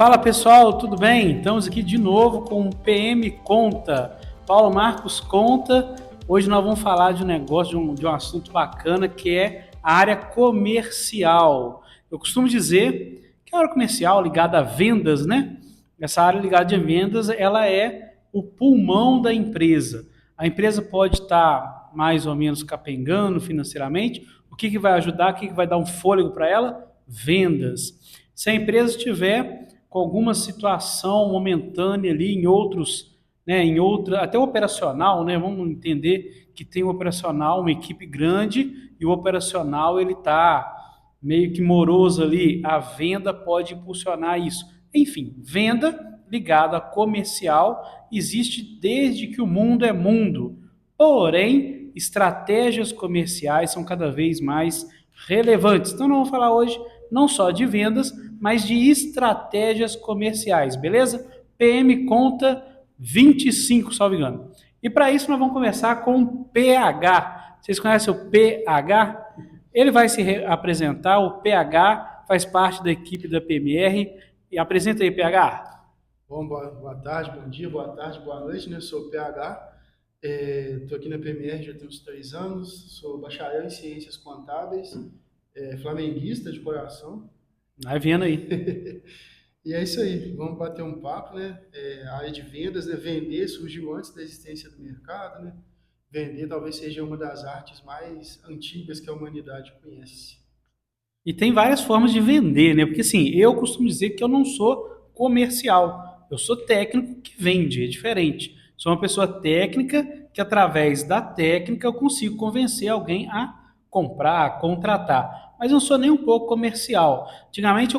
Fala pessoal, tudo bem? Estamos aqui de novo com o PM Conta. Paulo Marcos Conta. Hoje nós vamos falar de um negócio, de um assunto bacana que é a área comercial. Eu costumo dizer que a área comercial ligada a vendas, né? Essa área ligada a vendas, ela é o pulmão da empresa. A empresa pode estar mais ou menos capengando financeiramente. O que vai ajudar? O que vai dar um fôlego para ela? Vendas. Se a empresa tiver com alguma situação momentânea ali em outros, né, até o operacional, né, vamos entender que tem um operacional, uma equipe grande, e o operacional ele está meio que moroso ali, a venda pode impulsionar isso. Enfim, venda ligada a comercial existe desde que o mundo é mundo, porém, estratégias comerciais são cada vez mais relevantes. Então, nós vamos falar hoje não só de vendas, mas de estratégias comerciais, beleza? PM Conta 25, salvo engano. E para isso nós vamos começar com o PH. Vocês conhecem o PH? Ele vai se apresentar, o PH faz parte da equipe da PMR. E apresenta aí, PH. Bom, boa tarde, bom dia, boa tarde, boa noite, né? Eu sou o PH, estou aqui na PMR já tem uns 3 anos, sou bacharel em Ciências Contábeis, flamenguista de coração. Vai vendo aí. E é isso aí, vamos bater um papo, né? A área de vendas, né? Vender surgiu antes da existência do mercado, né? Vender talvez seja uma das artes mais antigas que a humanidade conhece. E tem várias formas de vender, né? Porque assim, eu costumo dizer que eu não sou comercial, eu sou técnico que vende, é diferente. Sou uma pessoa técnica que através da técnica eu consigo convencer alguém a comprar, a contratar. Mas eu não sou nem um pouco comercial. Antigamente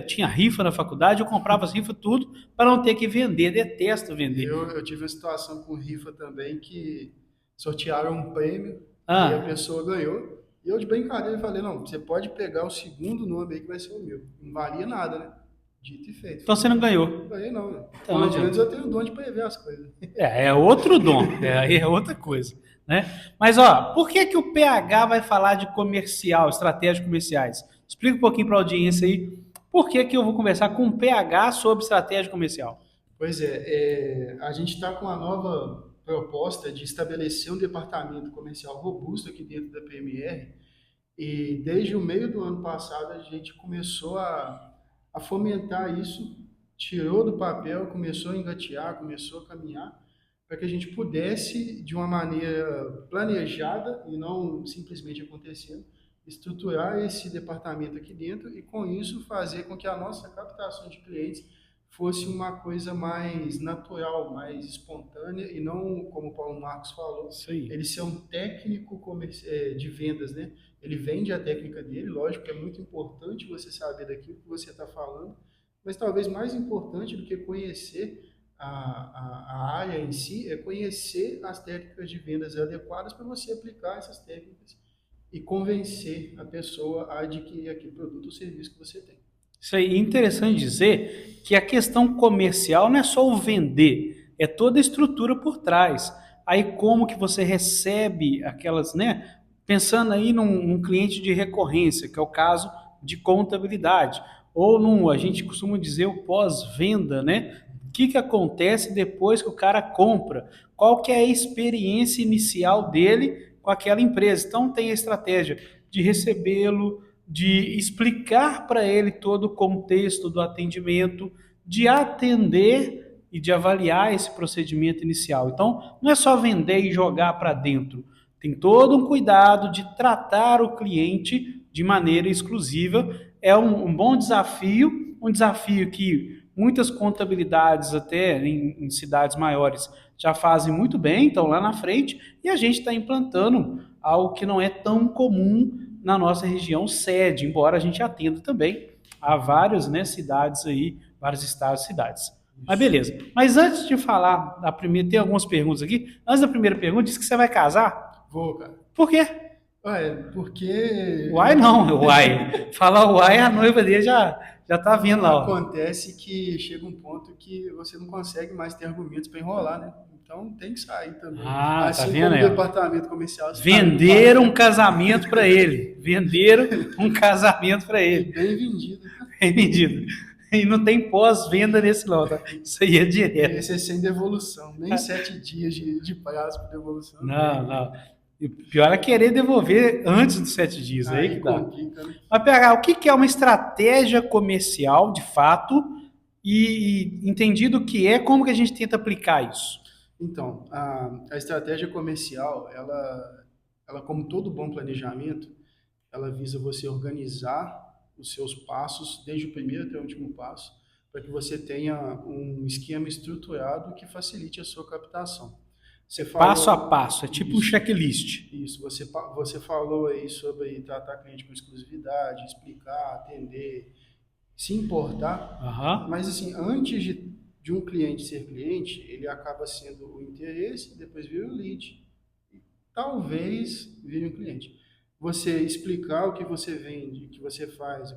tinha rifa na faculdade, eu comprava as rifas tudo para não ter que vender, detesto vender. Eu tive uma situação com rifa também que sortearam um prêmio, aí a Ah, pessoa ganhou. E eu de brincadeira falei, não, você pode pegar o segundo nome aí que vai ser o meu. Não valia nada, né? Dito e feito. então você não Não ganhou. ganhei não, né? Então não Pelo menos adianta. eu tenho o dom de prever as coisas. É outro dom, aí é outra coisa, né? Mas ó, por que que o PH vai falar de comercial, estratégias comerciais? Explica um pouquinho para a audiência aí, por que que eu vou conversar com o PH sobre estratégia comercial? Pois a gente está com uma nova proposta de estabelecer um departamento comercial robusto aqui dentro da PMR. E desde o meio do ano passado a gente começou a fomentar isso, tirou do papel, começou a engatear, começou a caminhar, para que a gente pudesse, de uma maneira planejada e não simplesmente acontecendo, estruturar esse departamento aqui dentro e, com isso, fazer com que a nossa captação de clientes fosse uma coisa mais natural, mais espontânea e não, como o Paulo Marcos falou, Isso aí. ele ser um técnico de vendas, né? Ele vende a técnica dele, lógico que é muito importante você saber daquilo que você está falando, mas talvez mais importante do que conhecer a área em si é conhecer as técnicas de vendas adequadas para você aplicar essas técnicas e convencer a pessoa a adquirir aquele produto ou serviço que você tem. Isso aí, interessante dizer que a questão comercial não é só o vender, é toda a estrutura por trás. Aí como que você recebe aquelas, né? Pensando aí num cliente de recorrência, que é o caso de contabilidade, ou a gente costuma dizer o pós-venda, né? O que que acontece depois que o cara compra? Qual que é a experiência inicial dele com aquela empresa? Então tem a estratégia de recebê-lo, de explicar para ele todo o contexto do atendimento, de atender e de avaliar esse procedimento inicial. Então, não é só vender e jogar para dentro. Tem todo um cuidado de tratar o cliente de maneira exclusiva. É um bom desafio, um desafio que muitas contabilidades, até em cidades maiores, já fazem muito bem, estão lá na frente, e a gente está implantando algo que não é tão comum na nossa região sede, embora a gente atenda também a várias, né, cidades aí, vários estados e cidades. Mas Isso. beleza. Mas antes de falar da primeira, tem algumas perguntas aqui. Antes da primeira pergunta, diz que você vai casar? Vou, cara. Por quê? Porque Uai não, uai. Falar uai, a noiva dele já tá vindo lá, ó. acontece que chega um ponto que você não consegue mais ter argumentos para enrolar, né? Então tem que sair também. Ah, tá Assim vendo como o aí, ó. departamento comercial sabe Venderam um casamento para ele. Venderam um casamento para e ele. bem vendido. Bem vendido. E não tem pós-venda nesse não, tá? Isso aí é direto. Esse é sem devolução, nem 7 dias de prazo para devolução Não, tem. não. E o pior é querer devolver antes dos 7 dias, aí Aí que dá. complica, né? Mas, PH, o que que é uma estratégia comercial, de fato, e entendido o que é, como que a gente tenta aplicar isso? Então, a estratégia comercial, ela, como todo bom planejamento, ela visa você organizar os seus passos, desde o primeiro até o último passo, para que você tenha um esquema estruturado que facilite a sua captação. Você Passo a falou passo, é tipo um isso, checklist. isso. Você falou aí sobre tratar cliente com exclusividade, explicar, atender, se importar, Aham. mas assim, antes de um cliente ser cliente, ele acaba sendo o interesse, depois vira o lead, e talvez vire um cliente. Você explicar o que você vende, o que você faz,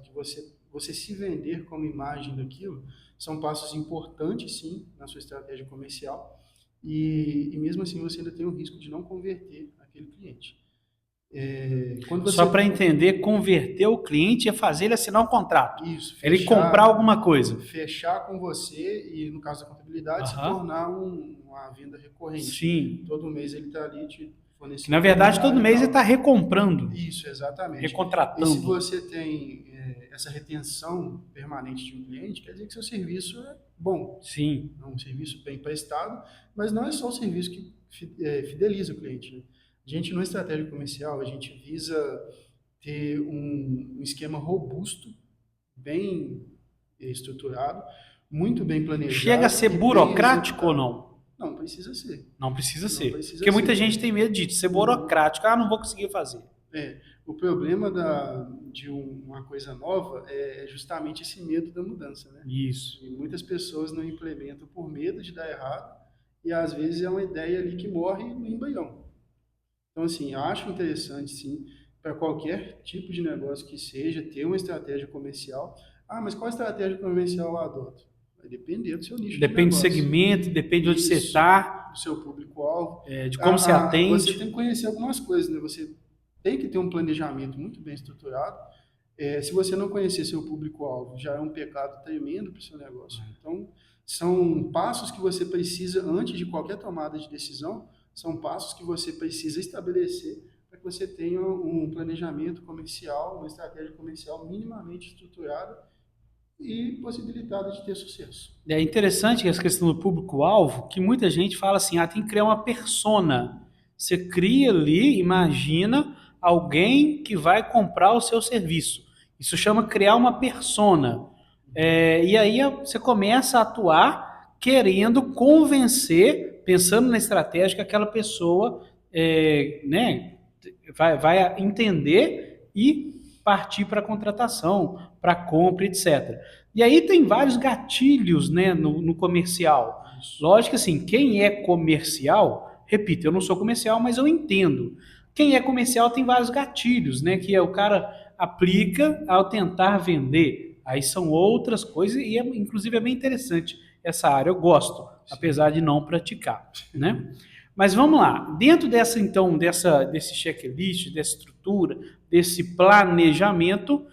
você se vender como imagem daquilo, são passos importantes, sim, na sua estratégia comercial, e mesmo assim você ainda tem o risco de não converter aquele cliente. Quando Só para você entender, converter o cliente é fazer ele assinar um contrato. isso, É ele comprar fechar alguma coisa. fechar com você e, no caso da contabilidade, se Aham. tornar uma venda recorrente. Sim. Todo mês ele está ali te Que na fornecendo verdade todo formulário e mês ele está tal. recomprando, Isso, exatamente. E se recontratando. você tem essa retenção permanente de um cliente, quer dizer que seu serviço é bom, Sim. é um serviço bem prestado, mas não é só o serviço que fideliza o cliente, né? A gente, numa estratégia comercial, a gente visa ter um esquema robusto, bem estruturado, muito bem Chega a planejado ser e bem burocrático ou executado. não? Não precisa ser. Não precisa Não ser. precisa Porque muita ser. gente tem medo de ser Uhum. burocrático. Ah, não vou conseguir fazer. O problema de uma coisa nova é justamente esse medo da mudança, né? Isso. E muitas pessoas não implementam por medo de dar errado e às vezes é uma ideia ali que morre no embrião. Então, assim, eu acho interessante, sim, para qualquer tipo de negócio que seja, ter uma estratégia comercial. Ah, mas qual estratégia comercial eu adoto? Vai depender do seu nicho de Depende do negócio. segmento, depende de onde você Isso, está, do seu público-alvo. de como você Você tem atende. que conhecer algumas coisas, né? Você tem que ter um planejamento muito bem estruturado. Se você não conhecer seu público-alvo, já é um pecado tremendo para o seu negócio. Então, são passos que você precisa, antes de qualquer tomada de decisão, são passos que você precisa estabelecer para que você tenha um planejamento comercial, uma estratégia comercial minimamente estruturada e possibilitada de ter sucesso. É interessante essa questão do público-alvo, que muita gente fala assim, tem que criar uma persona. Você cria ali, imagina alguém que vai comprar o seu serviço. Isso chama criar uma persona. E aí você começa a atuar querendo convencer, pensando na estratégia que aquela pessoa né, vai entender e partir para a contratação, para a compra, etc. E aí tem vários gatilhos, né, no comercial. Isso. Lógico que assim, quem é comercial, repito, eu não sou comercial, mas eu entendo. Quem é comercial tem vários gatilhos, né, que é o cara aplica ao tentar vender. Aí são outras coisas e inclusive é bem interessante essa área, eu gosto, apesar Sim. de não praticar, né? Mas vamos lá, dentro dessa então desse checklist, dessa estrutura, desse planejamento,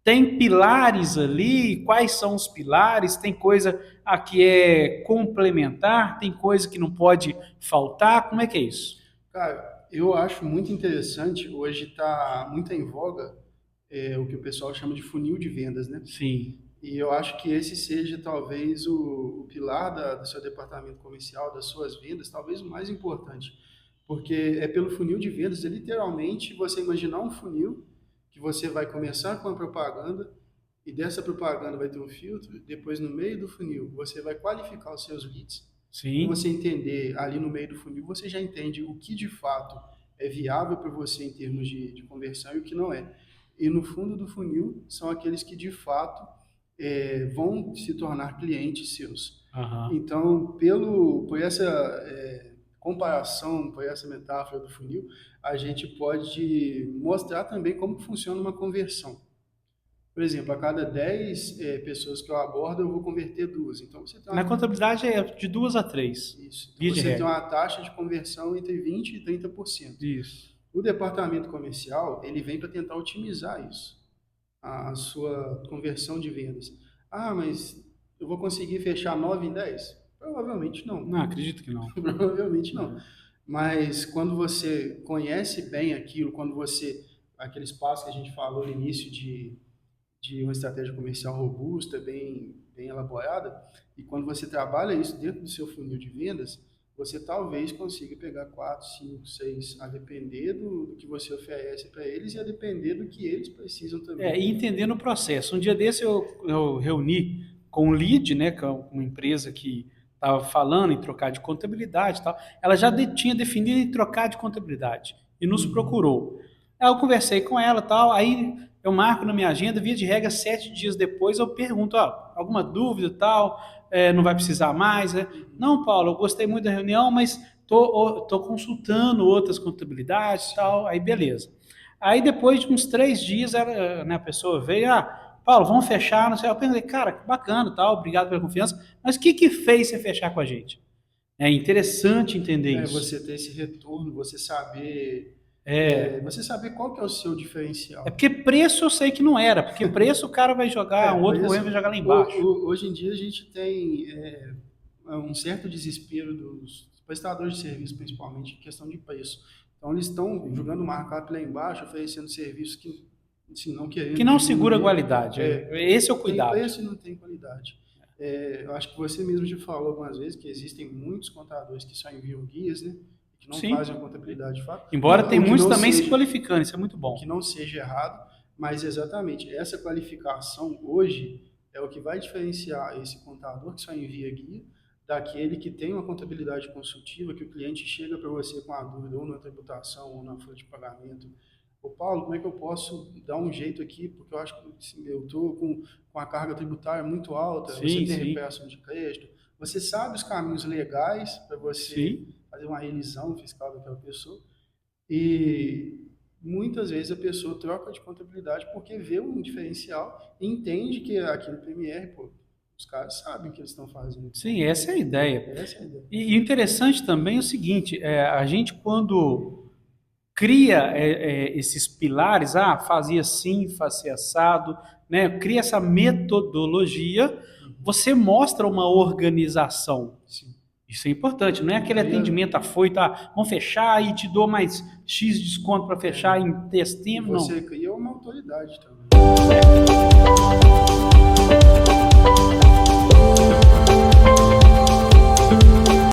tem pilares ali? Quais são os pilares? Tem coisa que é complementar? Tem coisa que não pode faltar? Como é que é isso? Cara, eu acho muito interessante, hoje está muito em voga o que o pessoal chama de funil de vendas, né? Sim. E eu acho que esse seja talvez o pilar do seu departamento comercial, das suas vendas, talvez o mais importante. Porque é pelo funil de vendas, é literalmente você imaginar um funil que você vai começar com a propaganda e dessa propaganda vai ter um filtro, depois no meio do funil você vai qualificar os seus leads. Quando você Sim. entender ali no meio do funil, você já entende o que de fato é viável para você em termos de conversão e o que não é. E no fundo do funil são aqueles que de fato vão se tornar clientes seus. Aham. Então, por essa comparação, por essa metáfora do funil, a gente pode mostrar também como funciona uma conversão. Por exemplo, a cada 10 pessoas que eu abordo, eu vou converter duas. Então, Na contabilidade é de 2 a 3, isso. Então, via de você tem regra. uma taxa de conversão entre 20% e 30%. Isso. O departamento comercial, ele vem para tentar otimizar isso, a sua conversão de vendas. Ah, mas eu vou conseguir fechar 9 em 10? Provavelmente não. Não, acredito que não. Provavelmente não. É. Mas quando você conhece bem aquilo, quando você, aqueles passos que a gente falou no início de uma estratégia comercial robusta, bem elaborada, e quando você trabalha isso dentro do seu funil de vendas, você talvez consiga pegar 4, 5, 6, a depender do que você oferece para eles e a depender do que eles precisam também. E entendendo o processo. Um dia desse eu reuni com um lead, né, com uma empresa que estava falando em trocar de contabilidade e tal. Ela já tinha definido em trocar de contabilidade e nos Uhum. procurou. Aí eu conversei com ela e tal, aí eu marco na minha agenda, via de regra, 7 dias depois eu pergunto, alguma dúvida e tal, não vai precisar mais, né? Uhum. Não, Paulo, eu gostei muito da reunião, mas tô consultando outras contabilidades e Sim. tal, aí beleza. Aí depois de uns 3 dias, né, a pessoa veio, Paulo, vamos fechar, não sei. Eu pensei, cara, que bacana, tal, obrigado pela confiança, mas o que que fez você fechar com a gente? É interessante entender É isso. você ter esse retorno, É, você saber qual que é o seu é diferencial. porque preço eu sei que não era, porque preço o cara vai jogar, um outro correndo vai Preço, jogar lá embaixo. hoje em dia a gente tem um certo desespero dos prestadores de serviço, principalmente em questão de preço. Então eles estão jogando Sim. markup lá embaixo, oferecendo serviço que, assim, não Que querendo não segura a diminuir, qualidade. Esse é o tem cuidado. preço e não tem qualidade. Eu acho que você mesmo já falou algumas vezes que existem muitos contadores que só enviam guias, né? Que não fazem a Sim. contabilidade de fato, Embora tem o que muitos não também se seja, qualificando, isso é muito o que bom. não seja errado, mas exatamente essa qualificação hoje é o que vai diferenciar esse contador que só envia guia daquele que tem uma contabilidade consultiva, que o cliente chega para você com a dúvida ou na tributação ou na folha de pagamento. Ô Paulo, como é que eu posso dar um jeito aqui? Porque eu acho que assim, eu estou com a carga tributária muito alta, você Sim, tem sim. recuperação de crédito, você sabe os caminhos legais para você Sim. fazer uma revisão fiscal daquela pessoa, e muitas vezes a pessoa troca de contabilidade porque vê um diferencial e entende que aquele PMR, pô, os caras sabem o que eles estão fazendo. Sim, essa é a ideia. Essa é a ideia. E interessante também é o seguinte, a gente quando cria esses pilares, fazia assim, fazia assado, né? Cria essa metodologia, Uhum. você mostra uma organização. Sim. Isso é importante, não é E aquele cria, atendimento afoito, vamos fechar e te dou mais X desconto para fechar em e setembro, você não. cria uma autoridade também.